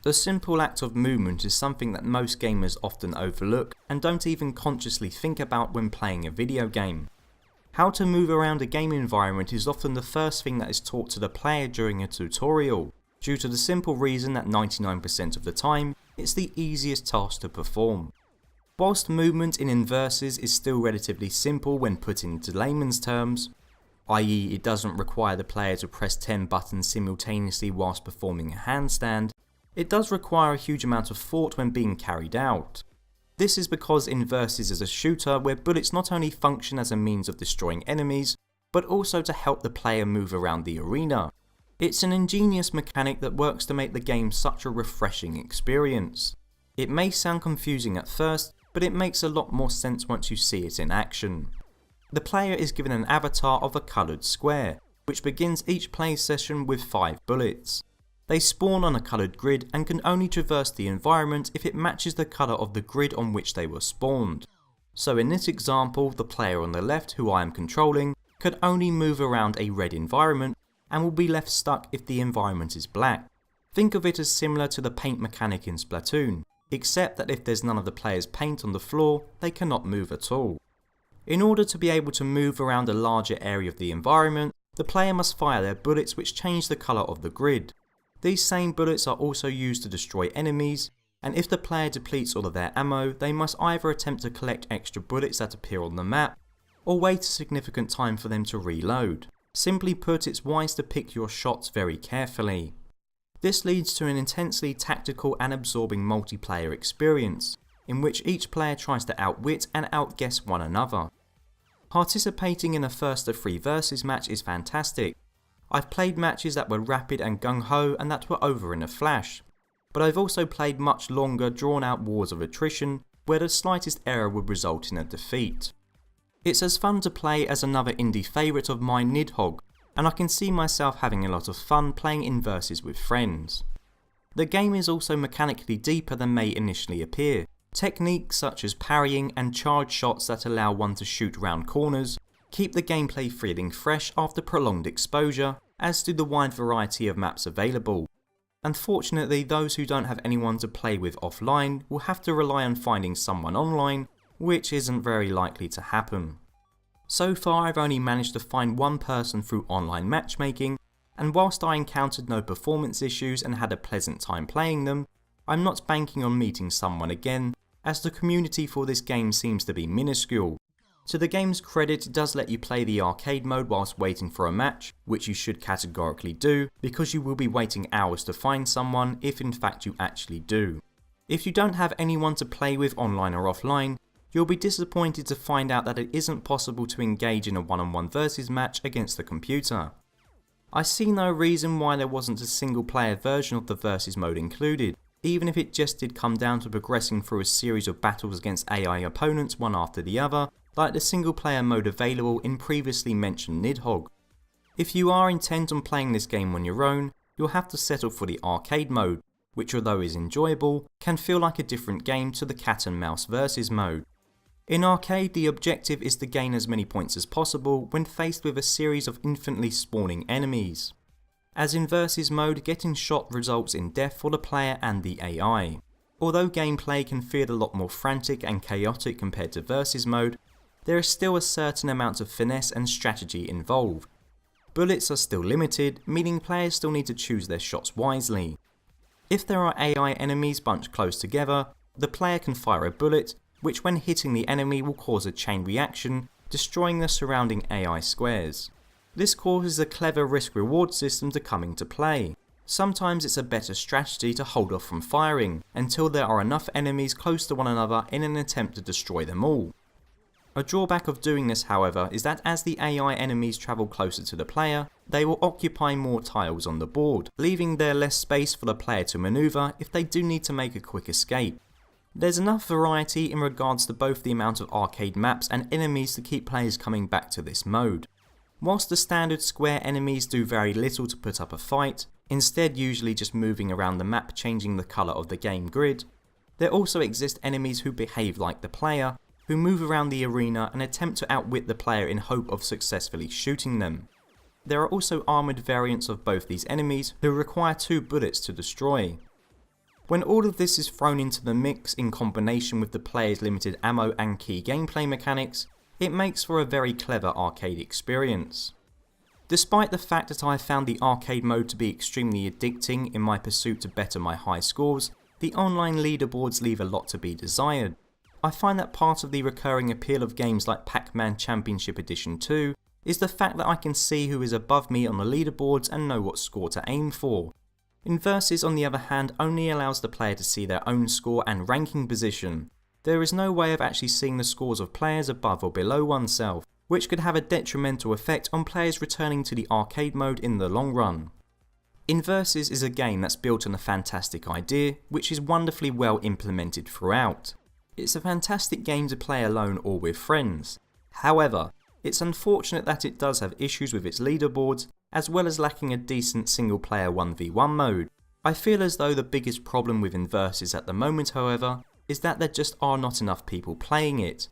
The simple act of movement is something that most gamers often overlook and don't even consciously think about when playing a video game. How to move around a game environment is often the first thing that is taught to the player during a tutorial, due to the simple reason that 99% of the time, it's the easiest task to perform. Whilst movement in Inversus is still relatively simple when put into layman's terms, i.e. it doesn't require the player to press 10 buttons simultaneously whilst performing a handstand, it does require a huge amount of thought when being carried out. This is because Inversus is a shooter where bullets not only function as a means of destroying enemies, but also to help the player move around the arena. It's an ingenious mechanic that works to make the game such a refreshing experience. It may sound confusing at first, but it makes a lot more sense once you see it in action. The player is given an avatar of a coloured square, which begins each play session with 5 bullets. They spawn on a coloured grid and can only traverse the environment if it matches the colour of the grid on which they were spawned. So in this example, the player on the left, who I am controlling, can only move around a red environment and will be left stuck if the environment is black. Think of it as similar to the paint mechanic in Splatoon, except that if there's none of the player's paint on the floor, they cannot move at all. In order to be able to move around a larger area of the environment, the player must fire their bullets which change the colour of the grid. These same bullets are also used to destroy enemies, and if the player depletes all of their ammo, they must either attempt to collect extra bullets that appear on the map, or wait a significant time for them to reload. Simply put, it's wise to pick your shots very carefully. This leads to an intensely tactical and absorbing multiplayer experience, in which each player tries to outwit and outguess one another. Participating in a first to 3 versus match is fantastic. I've played matches that were rapid and gung-ho and that were over in a flash, but I've also played much longer drawn out wars of attrition where the slightest error would result in a defeat. It's as fun to play as another indie favourite of mine, Nidhogg, and I can see myself having a lot of fun playing Inversus with friends. The game is also mechanically deeper than may initially appear. Techniques such as parrying and charge shots that allow one to shoot round corners keep the gameplay feeling fresh after prolonged exposure, as do the wide variety of maps available. Unfortunately, those who don't have anyone to play with offline will have to rely on finding someone online, which isn't very likely to happen. So far I've only managed to find one person through online matchmaking, and whilst I encountered no performance issues and had a pleasant time playing them, I'm not banking on meeting someone again, as the community for this game seems to be minuscule. To the game's credit, it does let you play the arcade mode whilst waiting for a match, which you should categorically do, because you will be waiting hours to find someone if in fact you actually do. If you don't have anyone to play with online or offline, you'll be disappointed to find out that it isn't possible to engage in a one-on-one versus match against the computer. I see no reason why there wasn't a single player version of the versus mode included, even if it just did come down to progressing through a series of battles against AI opponents one after the other, like the single player mode available in previously mentioned Nidhogg. If you are intent on playing this game on your own, you'll have to settle for the arcade mode, which although is enjoyable, can feel like a different game to the cat and mouse versus mode. In arcade, the objective is to gain as many points as possible when faced with a series of infinitely spawning enemies. As in versus mode, getting shot results in death for the player and the AI. Although gameplay can feel a lot more frantic and chaotic compared to versus mode, there is still a certain amount of finesse and strategy involved. Bullets are still limited, meaning players still need to choose their shots wisely. If there are AI enemies bunched close together, the player can fire a bullet, which when hitting the enemy will cause a chain reaction, destroying the surrounding AI squares. This causes a clever risk-reward system to come into play. Sometimes it's a better strategy to hold off from firing until there are enough enemies close to one another in an attempt to destroy them all. A drawback of doing this, however, is that as the AI enemies travel closer to the player, they will occupy more tiles on the board, leaving there less space for the player to maneuver if they do need to make a quick escape. There's enough variety in regards to both the amount of arcade maps and enemies to keep players coming back to this mode. Whilst the standard square enemies do very little to put up a fight, instead usually just moving around the map changing the colour of the game grid, there also exist enemies who behave like the player, who move around the arena and attempt to outwit the player in hope of successfully shooting them. There are also armoured variants of both these enemies who require 2 bullets to destroy. When all of this is thrown into the mix in combination with the player's limited ammo and key gameplay mechanics, it makes for a very clever arcade experience. Despite the fact that I found the arcade mode to be extremely addicting in my pursuit to better my high scores, the online leaderboards leave a lot to be desired. I find that part of the recurring appeal of games like Pac-Man Championship Edition 2 is the fact that I can see who is above me on the leaderboards and know what score to aim for. Inversus, on the other hand, only allows the player to see their own score and ranking position. There is no way of actually seeing the scores of players above or below oneself, which could have a detrimental effect on players returning to the arcade mode in the long run. Inversus is a game that's built on a fantastic idea, which is wonderfully well implemented throughout. It's a fantastic game to play alone or with friends. However, it's unfortunate that it does have issues with its leaderboards, as well as lacking a decent single player 1v1 mode. I feel as though the biggest problem with Inversus at the moment, however, is that there just are not enough people playing it.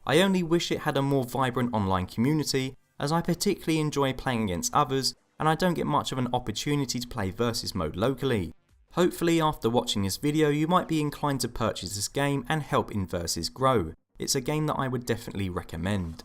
I only wish it had a more vibrant online community, as I particularly enjoy playing against others and I don't get much of an opportunity to play versus mode locally. Hopefully after watching this video you might be inclined to purchase this game and help Inversus grow. It's a game that I would definitely recommend.